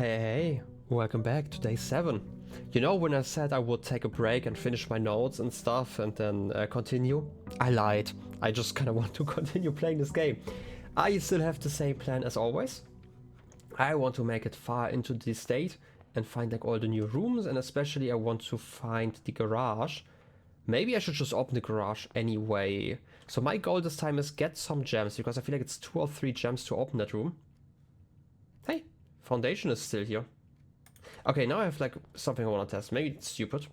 Hey, welcome back to day 7. You know when I said I would take a break and finish my notes and stuff and then continue? I lied. I just kind of want to continue playing this game. I still have the same plan as always. I want to make it far into the estate and find like all the new rooms, and especially I want to find the garage. Maybe I should just open the garage anyway. So my goal this time is get some gems, because I feel like it's 2 or 3 gems to open that room. Hey, foundation is still here. Okay, now I have like something I want to test. Maybe it's stupid.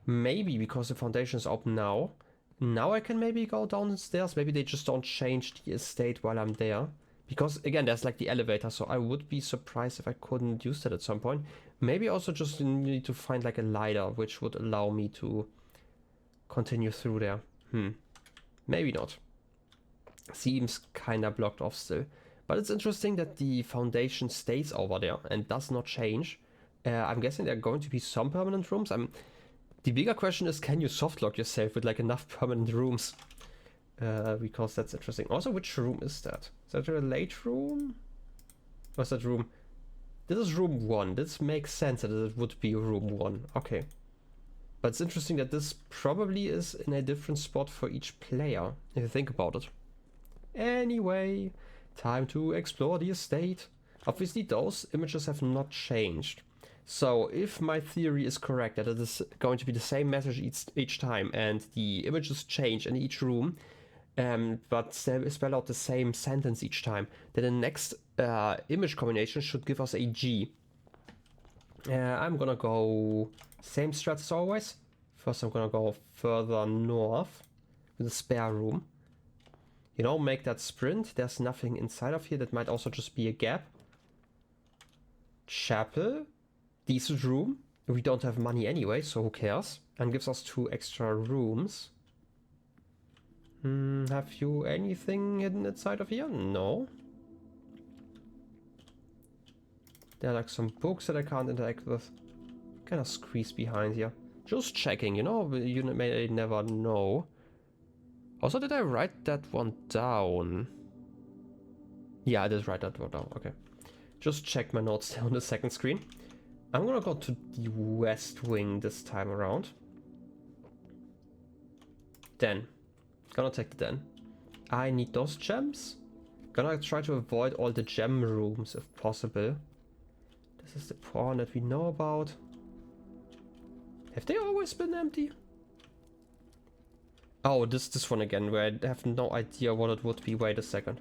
Maybe because the foundation is open now. Now I can maybe go down the stairs. Maybe they just don't change the estate while I'm there. Because again, there's like the elevator, so I would be surprised if I couldn't use that at some point. Maybe also just need to find like a ladder, which would allow me to continue through there. Maybe not. Seems kinda blocked off still. But it's interesting that the foundation stays over there and does not change. I'm guessing there are going to be some permanent rooms. The bigger question is, can you softlock yourself with like enough permanent rooms? Because that's interesting. Also, which room is that? Is that a late room? What's that room? This is room 1. This makes sense that it would be room 1. Okay. But it's interesting that this probably is in a different spot for each player, if you think about it. Anyway, time to explore the estate. Obviously, those images have not changed. So if my theory is correct, that it is going to be the same message each time, and the images change in each room, but spell out the same sentence each time, then the next image combination should give us a G. I'm gonna go same strat as always. First I'm gonna go further north with a spare room. You know, make that sprint. There's nothing inside of here. That might also just be a gap. Chapel. Decent room. We don't have money anyway, so who cares? And gives us 2 extra rooms. Have you anything hidden inside of here? No. There are like some books that I can't interact with. Kind of squeeze behind here. Just checking, you know, you may never know. Also, did I write that one down? Yeah, I did write that one down. Okay. Just check my notes there on the second screen. I'm gonna go to the west wing this time around. Den. Gonna take the den. I need those gems. Gonna try to avoid all the gem rooms if possible. This is the pawn that we know about. Have they always been empty? Oh, this one again, where I have no idea what it would be. Wait a second.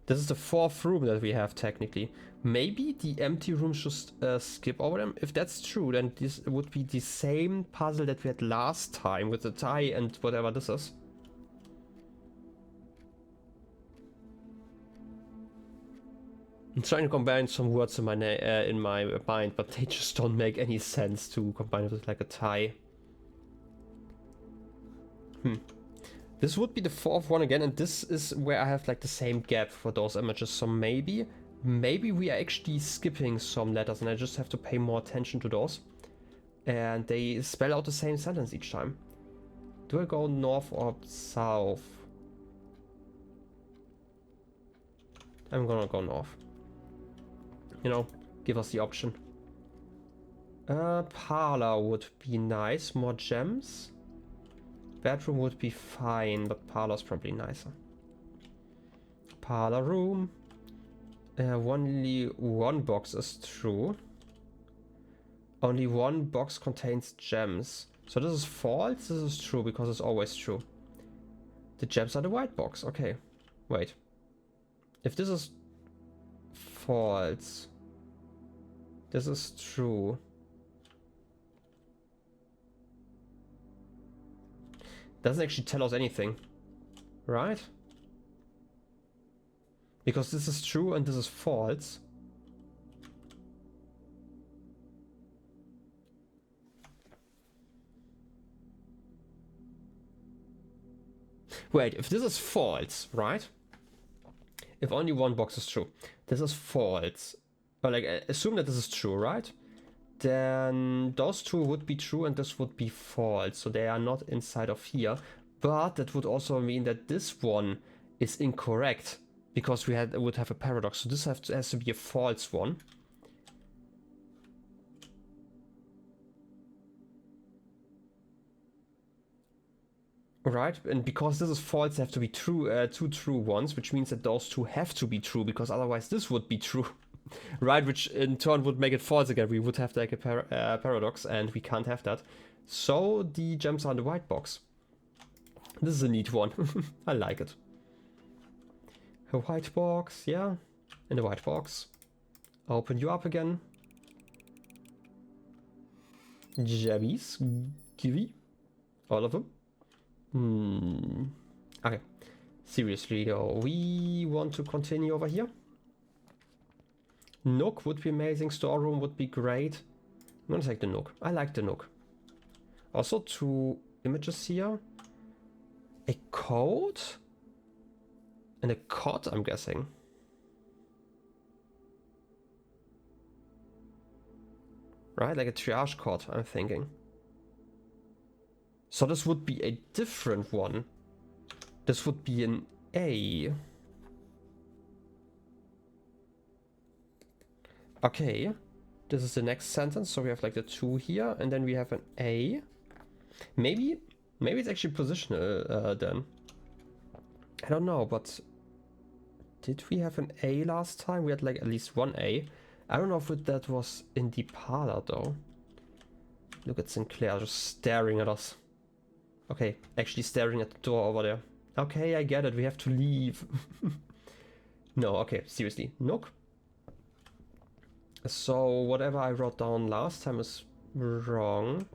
This is the 4th room that we have, technically. Maybe the empty rooms just skip over them? If that's true, then this would be the same puzzle that we had last time with the tie and whatever this is. I'm trying to combine some words in my mind, but they just don't make any sense to combine with like a tie. This would be the 4th one again, and this is where I have like the same gap for those images. So maybe we are actually skipping some letters, and I just have to pay more attention to those. And they spell out the same sentence each time. Do I go north or south? I'm gonna go north. You know, give us the option. Parlor would be nice. More gems. Bedroom would be fine, but parlor's probably nicer. Parlor room. Only 1 box is true. Only 1 box contains gems. So this is false, this is true, because it's always true. The gems are the white box. Okay, wait. If this is false, this is true. Doesn't actually tell us anything, right? Because this is true and this is false. Wait, if this is false, right? If only 1 box is true. This is false. But like, assume that this is true, right? Then those 2 would be true and this would be false. So they are not inside of here. But that would also mean that this one is incorrect. because we would have a paradox. So this has to be a false one. Right, and because this is false, there have to be true, two true ones, which means that those two have to be true, because otherwise this would be true. Right, which in turn would make it false again. We would have like a paradox, and we can't have that. So the gems are in the white box. This is a neat one. I like it. A white box, yeah. In the white box. Open you up again. Jabbies. Kiwi. All of them. Okay. Seriously though, we want to continue over here. Nook would be amazing. Storeroom would be great. I'm gonna take the Nook. I like the Nook. Also, two images here. A code? And a cot, I'm guessing. Right, like a triage cot, I'm thinking. So this would be a different one. This would be an A. Okay, this is the next sentence. So we have like the 2 here, and then we have an A. Maybe it's actually positional then. I don't know, but did we have an A last time? We had like at least one A. I don't know if that was in the parlor though. Look at Sinclair just staring at us. Okay, actually staring at the door over there. Okay, I get it. We have to leave. No, okay, seriously. Nook. So whatever I wrote down last time is wrong.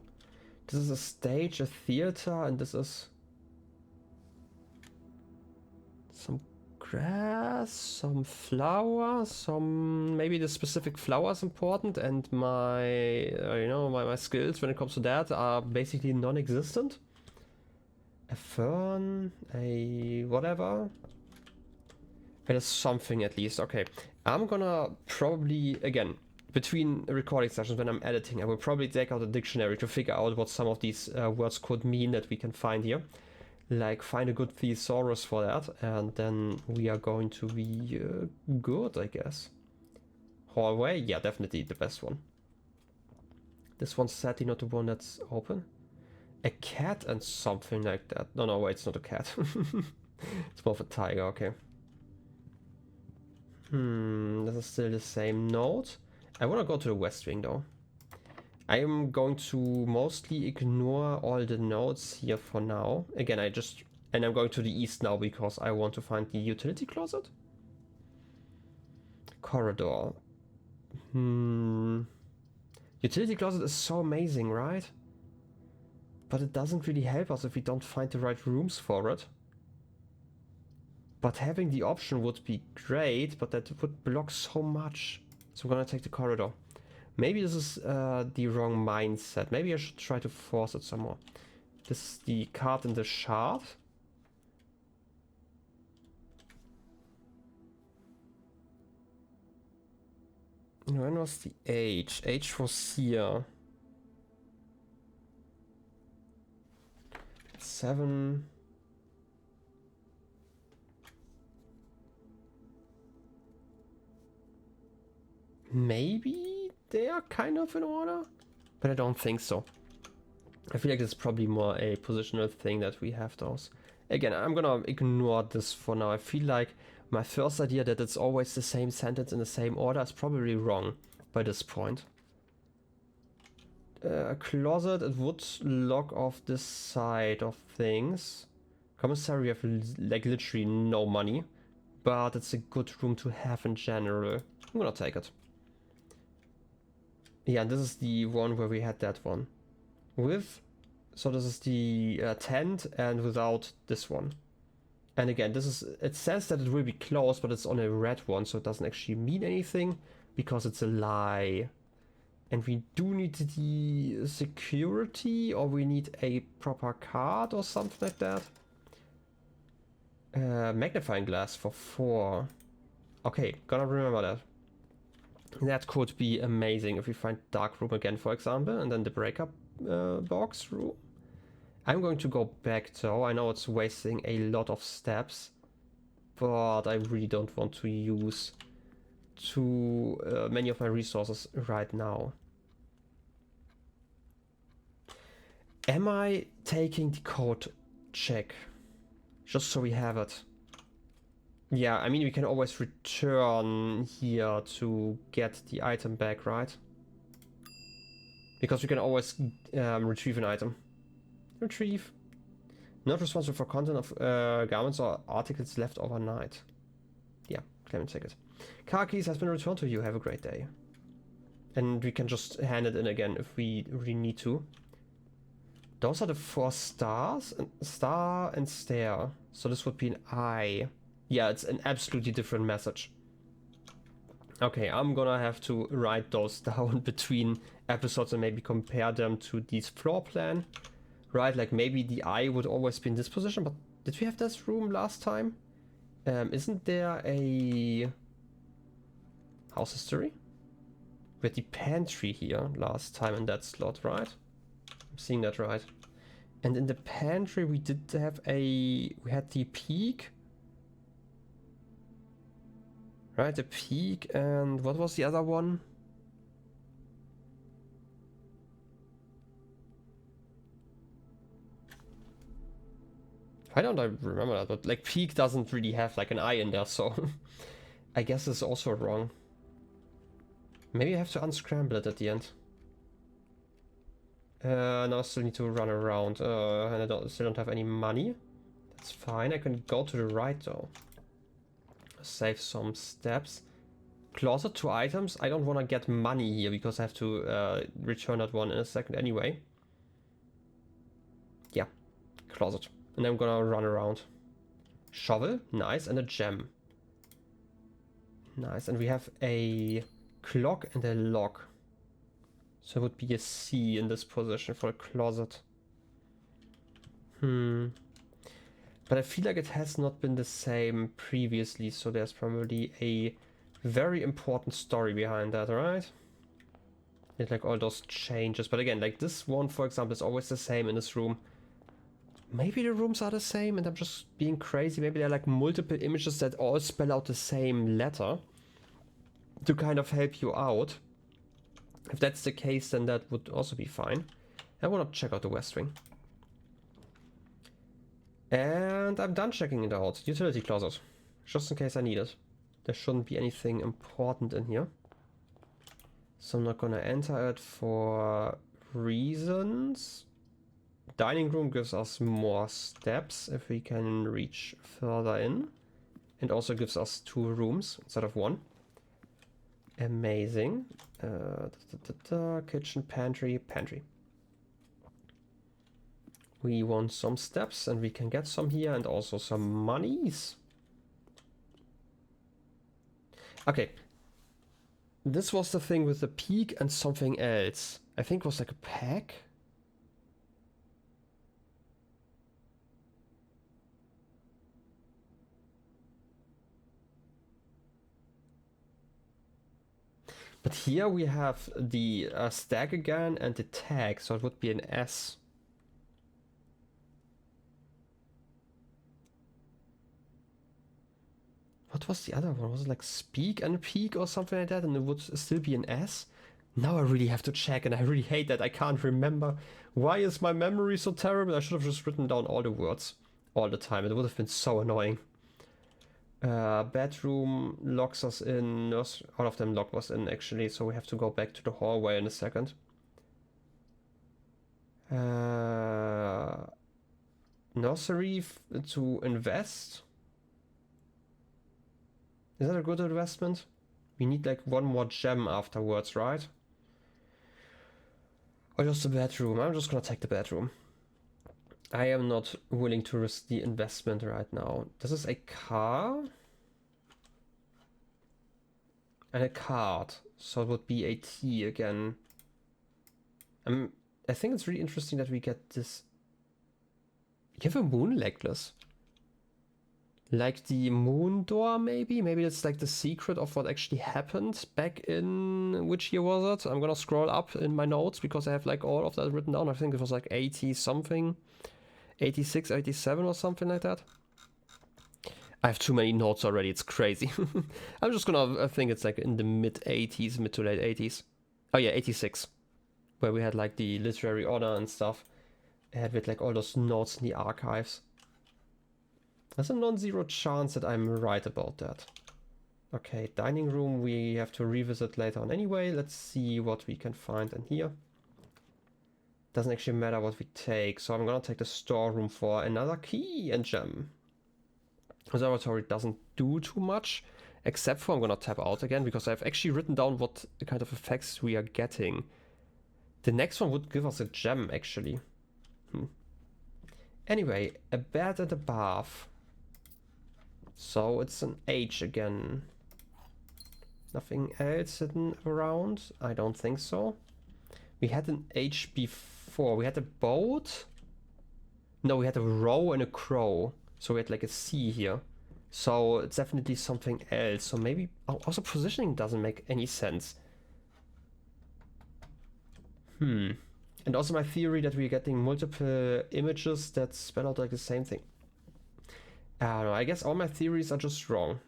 This is a stage, a theater, and this is some grass, some flowers, some maybe the specific flower is important, and my my skills when it comes to that are basically non-existent. A fern, a whatever. It is something at least. Okay, I'm gonna probably, again, between recording sessions when I'm editing, I will probably take out a dictionary to figure out what some of these words could mean that we can find here. Like find a good thesaurus for that, and then we are going to be good, I guess. Hallway, yeah, definitely the best one. This one's sadly not the one that's open. A cat and something like that. No, wait, it's not a cat. It's more of a tiger, okay. This is still the same note. I want to go to the west wing though. I am going to mostly ignore all the notes here for now. Again, and I'm going to the east now because I want to find the utility closet. Corridor. Utility closet is so amazing, right? But it doesn't really help us if we don't find the right rooms for it. But having the option would be great, but that would block so much. So I'm gonna take the corridor. Maybe this is the wrong mindset. Maybe I should try to force it some more. This is the card in the shard. When was the H? H was here. 7. Maybe they are kind of in order, but I don't think so. I feel like it's probably more a positional thing that we have those. Again, I'm gonna ignore this for now. I feel like my first idea that it's always the same sentence in the same order is probably wrong by this point. Closet, it would lock off this side of things. Commissary, we have like literally no money, but it's a good room to have in general. I'm gonna take it. Yeah, this is the one where we had that one. So this is the tent and without this one. And again, it says that it will be closed, but it's on a red one, so it doesn't actually mean anything because it's a lie. And we do need the security, or we need a proper card or something like that. Magnifying glass for 4. Okay, gonna remember that. That could be amazing if we find dark room again, for example, and then the breakup box room. I'm going to go back though. I know it's wasting a lot of steps, but I really don't want to use too many of my resources right now. Am I taking the code check? Just so we have it. Yeah, I mean, we can always return here to get the item back, right? Because we can always retrieve an item. Retrieve. Not responsible for content of garments or articles left overnight. Yeah, claim and ticket. Car keys has been returned to you. Have a great day. And we can just hand it in again if we really need to. Those are the 4 stars. Star and stare. So this would be an I. Yeah, it's an absolutely different message. Okay, I'm gonna have to write those down between episodes and maybe compare them to this floor plan. Right, like maybe the eye would always be in this position, but did we have this room last time? Isn't there a house history? We had the pantry here last time in that slot, right? I'm seeing that right. And in the pantry we did have we had the peak. Right, the peak, and what was the other one? Why don't I remember that? But like peak doesn't really have like an eye in there, so I guess it's also wrong. Maybe I have to unscramble it at the end. Now I still need to run around, and I still don't have any money. That's fine. I can go to the right though. Save some steps. Closet to items. I don't want to get money here because I have to return that one in a second anyway. Yeah, closet. And I'm gonna run around. Shovel, nice, and a gem. Nice, and we have a clock and a lock. So it would be a C in this position for a closet. But I feel like it has not been the same previously, so there's probably a very important story behind that, right? It's like all those changes, but again, like this one, for example, is always the same in this room. Maybe the rooms are the same and I'm just being crazy. Maybe they're like multiple images that all spell out the same letter to kind of help you out. If that's the case, then that would also be fine. I want to check out the West Wing. And I'm done checking it out. Utility closet. Just in case I need it. There shouldn't be anything important in here. So I'm not gonna enter it for reasons. Dining room gives us more steps if we can reach further in. And also gives us 2 rooms instead of 1. Amazing. Kitchen, pantry. We want some steps and we can get some here and also some monies. Okay. This was the thing with the peak and something else. I think it was like a pack. But here we have the stack again and the tag, so it would be an S. What was the other one? Was it like speak and peak or something like that, and it would still be an S? Now I really have to check, and I really hate that I can't remember. Why is my memory so terrible? I should have just written down all the words all the time. It would have been so annoying. Bedroom locks us in. Nurse, all of them lock us in actually, so we have to go back to the hallway in a second. Nursery to invest. Is that a good investment? We need like 1 more gem afterwards, right? Or just the bedroom? I'm just gonna take the bedroom. I am not willing to risk the investment right now. This is a car. And a card. So it would be a T again. I think it's really interesting that we get this. You have a moon necklace. Like the moon door, maybe? Maybe it's like the secret of what actually happened back in... Which year was it? I'm gonna scroll up in my notes because I have like all of that written down. I think it was like 80 something. 86, 87 or something like that. I have too many notes already, it's crazy. I'm just gonna, I think it's like in the mid 80s, mid to late 80s. Oh yeah, 86. Where we had like the literary order and stuff. I had with like all those notes in the archives. There's a non-zero chance that I'm right about that. Okay, dining room we have to revisit later on anyway. Let's see what we can find in here. Doesn't actually matter what we take, so I'm gonna take the storeroom for another key and gem. Observatory doesn't do too much, except for I'm gonna tap out again because I've actually written down what kind of effects we are getting. The next one would give us a gem actually. Anyway, a bed and a bath. So it's an H again. Nothing else hidden around? I don't think so. We had an H before. We had a boat. No, we had a row and a crow. So we had like a C here. So it's definitely something else. So maybe also positioning doesn't make any sense. And also my theory that we're getting multiple images that spell out like the same thing. I don't know. I guess all my theories are just wrong.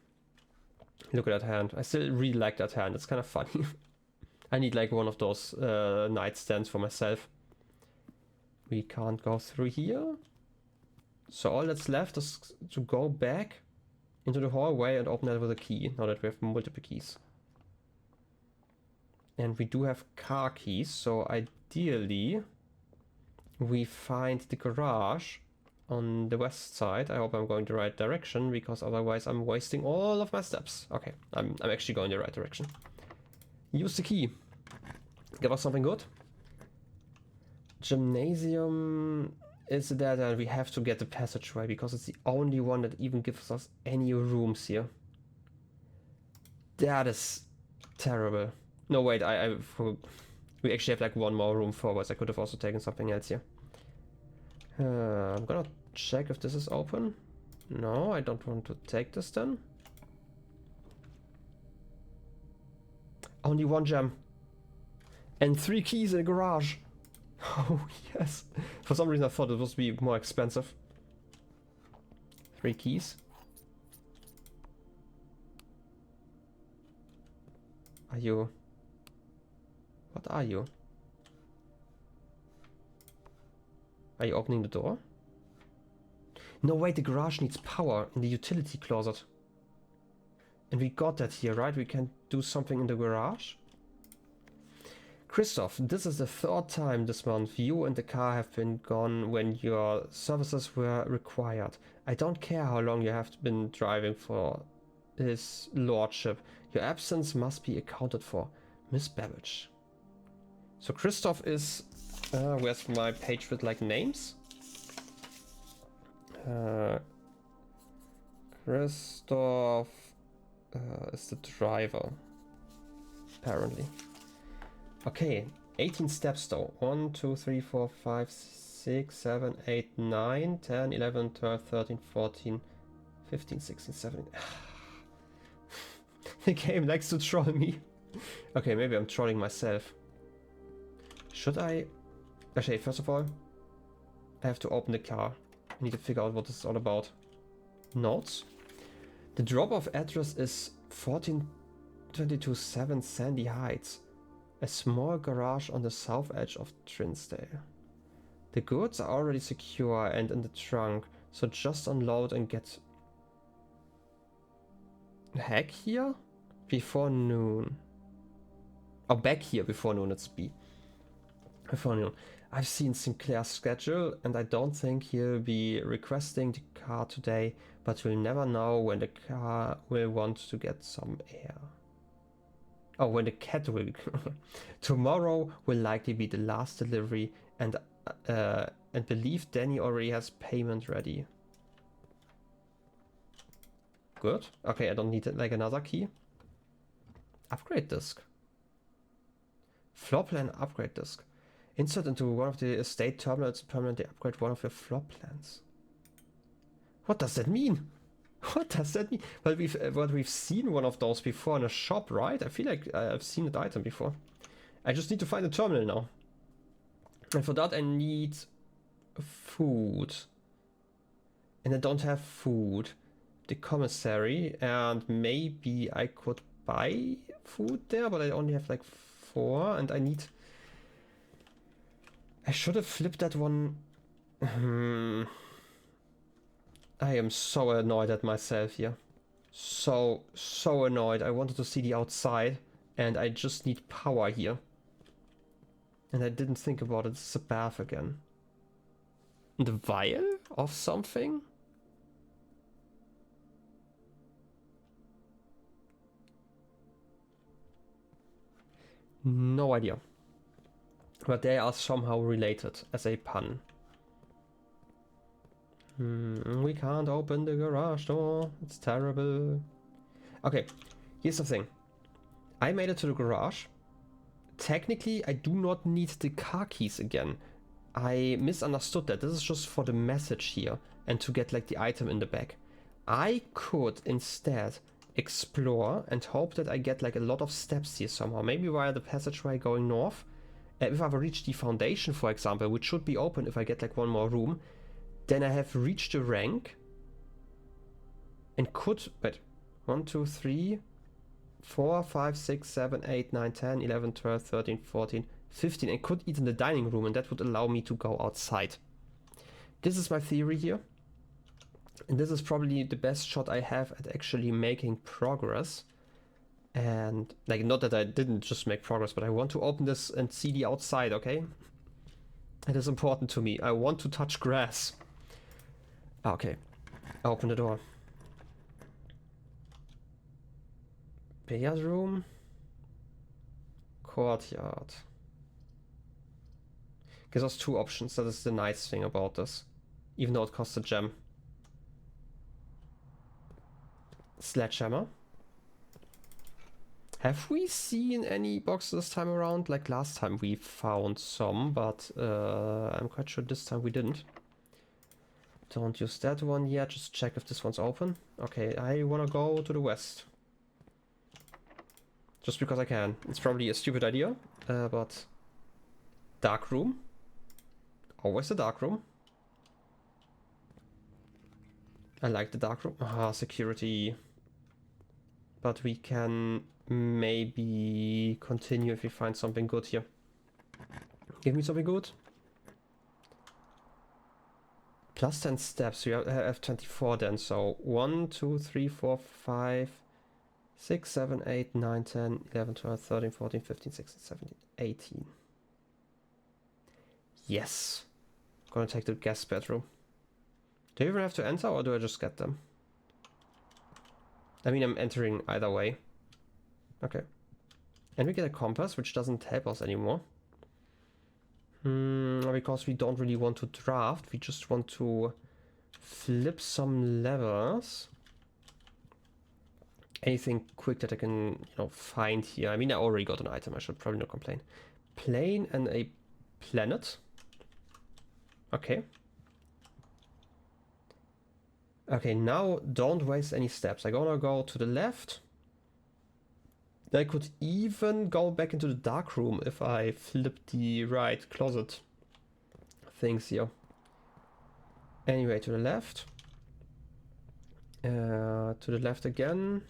Look at that hand. I still really like that hand. It's kind of funny. I need like one of those nightstands for myself. We can't go through here. So all that's left is to go back into the hallway and open that with a key. Now that we have multiple keys. And we do have car keys. So ideally we find the garage on the west side. I hope I'm going the right direction because otherwise I'm wasting all of my steps. Okay, I'm actually going the right direction. Use the key. Give us something good. Gymnasium is there, and we have to get the passageway because it's the only one that even gives us any rooms here. That is terrible. No, wait, we actually have like one more room forwards. I could have also taken something else here. I'm gonna check if this is open. No, I don't want to take this then. Only one gem. And 3 keys in a garage. Oh, yes. For some reason I thought it was be more expensive. 3 keys. Are you... What are you? Are you opening the door? No, wait, the garage needs power in the utility closet. And we got that here, right? We can do something in the garage. Christoph, this is the 3rd time this month you and the car have been gone when your services were required. I don't care how long you have been driving for his lordship. Your absence must be accounted for. Miss Babbage. So Christoph is... where's my page with like names? Christoph is the driver, apparently. Okay, 18 steps though. 1, 2, 3, 4, 5, 6, 7, 8, 9, 10, 11, 12, 13, 14, 15, 16, 17. The game likes to troll me. Okay, maybe I'm trolling myself. Should I... Okay, first of all, I have to open the car. I need to figure out what this is all about. Notes. The drop-off address is 14227 Sandy Heights. A small garage on the south edge of Trinsdale. The goods are already secure and in the trunk, so just unload and get... Heck here? Before noon. Oh, back here before noon, it's B. Before noon. I've seen Sinclair's schedule and I don't think he'll be requesting the car today, but we'll never know when the car will want to get some air. Oh, when the cat will... Tomorrow will likely be the last delivery and believe Danny already has payment ready. Good. Okay, I don't need like another key. Upgrade disk. Floor plan upgrade disk. Insert into one of the estate terminals to permanently upgrade one of your floor plans. What does that mean? What does that mean? Well, we've seen one of those before in a shop, right? I feel like I've seen that item before. I just need to find the terminal now. And for that I need food. And I don't have food. the commissary, and maybe I could buy food there, but I only have like 4, and I should have flipped that one. I am so annoyed at myself here. So annoyed. I wanted to see the outside, and I just need power here. And I didn't think about it. It's a bath again. The vial of something? No idea. But they are somehow related as a pun. We can't open the garage door. It's terrible. Okay, here's the thing. I made it to the garage. Technically, I do not need the car keys again. I misunderstood that. This is just for the message here and to get like the item in the bag. I could instead explore and hope that I get like a lot of steps here somehow. Maybe via the passageway going north. If I've reached the foundation, for example, which should be open if I get like one more room, then I have reached a rank and could, wait, 1, 2, 3, 4, 5, 6, 7, 8, 9, 10, 11, 12, 13, 14, 15, and could eat in the dining room, and that would allow me to go outside. This is my theory here. And this is probably the best shot I have at actually making progress. And, like, not that I didn't just make progress, but I want to open this and see the outside, okay? It is important to me. I want to touch grass. Okay. Open the door. Billiard room. Courtyard. Gives us 2 options. That is the nice thing about this. Even though it costs a gem. Sledgehammer. Have we seen any boxes this time around? Like last time we found some, but I'm quite sure this time we didn't. Don't use that one yet. Just check if this one's open. Okay, I wanna go to the west. Just because I can. It's probably a stupid idea, but... Dark room. Always a dark room. I like the dark room. Ah, security. But we can maybe continue if we find something good here. Give me something good. Plus 10 steps. We have 24 then. So 1, 2, 3, 4, 5, 6, 7, 8, 9, 10, 11, 12, 13, 14, 15, 16, 17, 18. Yes. Gonna take the guest bedroom. Do you even have to enter, or do I just get them? I mean, I'm entering either way. Okay. And we get a compass, which doesn't help us anymore. Because we don't really want to draft. We just want to flip some levers. Anything quick that I can, find here. I mean, I already got an item. I should probably not complain. Plane and a planet. Okay. Okay, now don't waste any steps. I'm gonna go to the left. I could even go back into the dark room if I flip the right closet things here. Anyway, to the left. To the left again.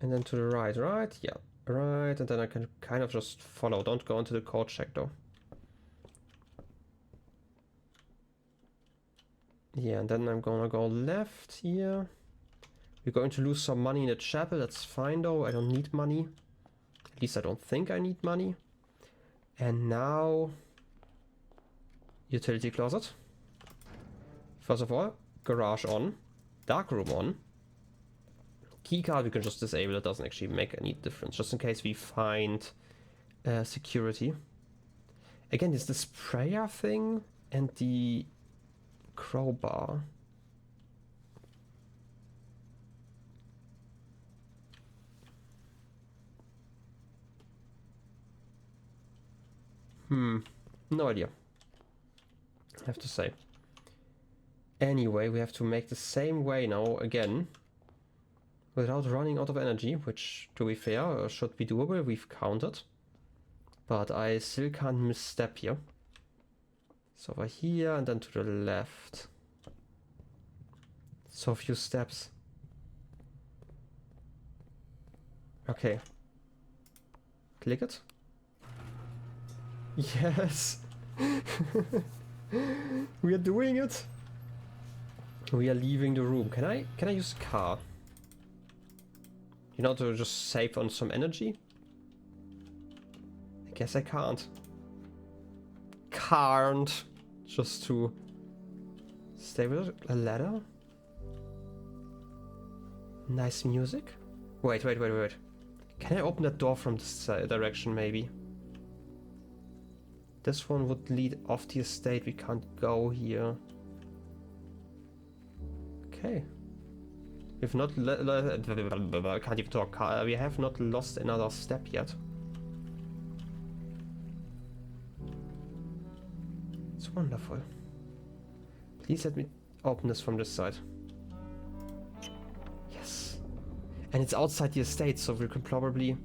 And then to the right, right? Yeah, right. And then I can kind of just follow. Don't go into the code check though. Yeah, and then I'm gonna go left here. We're going to lose some money in the chapel. That's fine though. I don't need money. At least I don't think I need money. And now... utility closet. First of all, garage on. Dark room on. Keycard we can just disable. It doesn't actually make any difference. Just in case we find security. Again, there's the sprayer thing and the crowbar. No idea. I have to say. Anyway, we have to make the same way now again. Without running out of energy, which, to be fair, should be doable. We've counted. But I still can't misstep here. So over here and then to the left. So few steps. Okay. Click it. Yes. We are doing it. We are leaving the room. Can I use a car? You know, to just save on some energy? I guess I can't. Can't. Just to stay with a ladder. Nice music. Wait. Can I open that door from this direction maybe? This one would lead off the estate. We can't go here. Okay. We've not I can't even talk. We have not lost another step yet. It's wonderful. Please let me open this from this side. Yes. And it's outside the estate, so we can probably...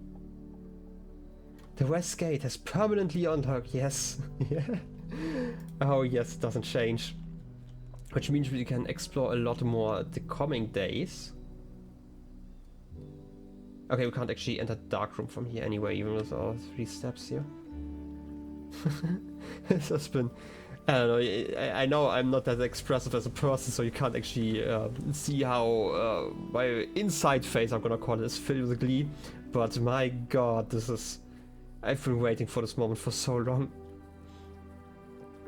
The west gate has permanently unlocked, yes. Yeah. Oh yes, it doesn't change. Which means we can explore a lot more the coming days. Okay, we can't actually enter the dark room from here anyway, even with our 3 steps here. This has been... I don't know, I know I'm not that expressive as a person, so you can't actually see how my inside face, I'm gonna call it, is filled with glee. But my god, this is... I've been waiting for this moment for so long.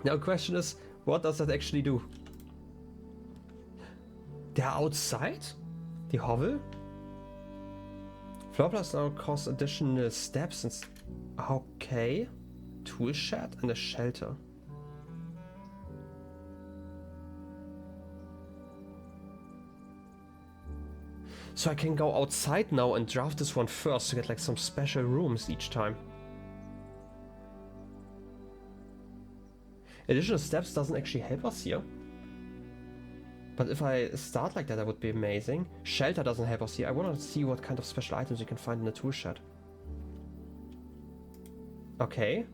Now the question is, what does that actually do? They're outside? The hovel? Floor plans now cost additional steps and... Okay. Tool shed and a shelter. So I can go outside now and draft this one first to get like some special rooms each time. Additional steps doesn't actually help us here. But if I start like that, that would be amazing. Shelter doesn't help us here. I want to see what kind of special items you can find in the tool shed. Okay,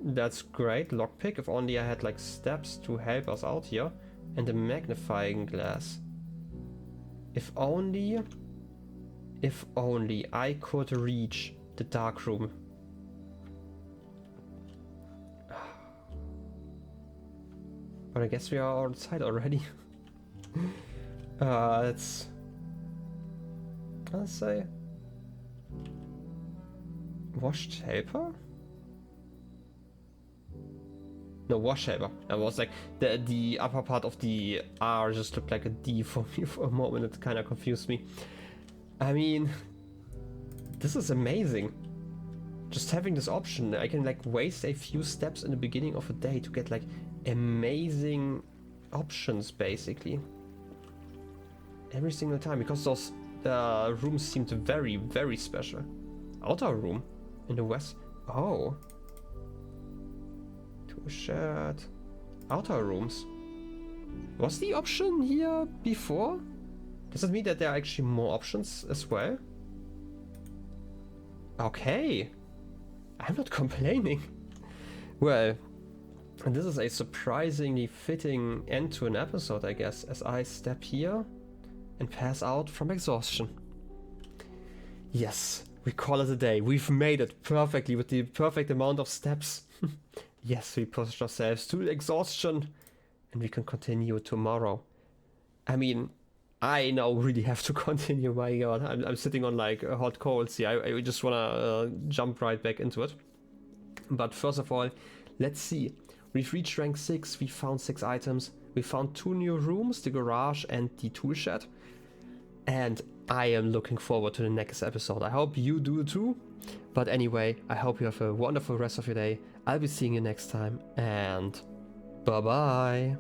that's great. Lockpick, if only I had like steps to help us out here. And a magnifying glass. If only I could reach the dark room. But I guess we are outside already. Let's say wash helper? No, wash helper. I was like the upper part of the R just looked like a D for me for a moment. It kind of confused me. I mean, this is amazing. Just having this option, I can like waste a few steps in the beginning of a day to get like amazing options basically. Every single time, because those rooms seemed very, very special. Outer room in the west. Oh. Tool shed. Outer rooms. Was the option here before? Does it mean that there are actually more options as well? Okay. I'm not complaining. Well, and this is a surprisingly fitting end to an episode, I guess, as I step here and pass out from exhaustion. Yes, we call it a day. We've made it perfectly with the perfect amount of steps. Yes, we pushed ourselves to exhaustion and we can continue tomorrow. I mean, I now really have to continue. My god, I'm sitting on like hot coals here. I just wanna jump right back into it. But first of all, let's see. We've reached rank 6, we found 6 items. We found 2 new rooms, the garage and the tool shed. And I am looking forward to the next episode. I hope you do too. But anyway, I hope you have a wonderful rest of your day. I'll be seeing you next time and bye bye.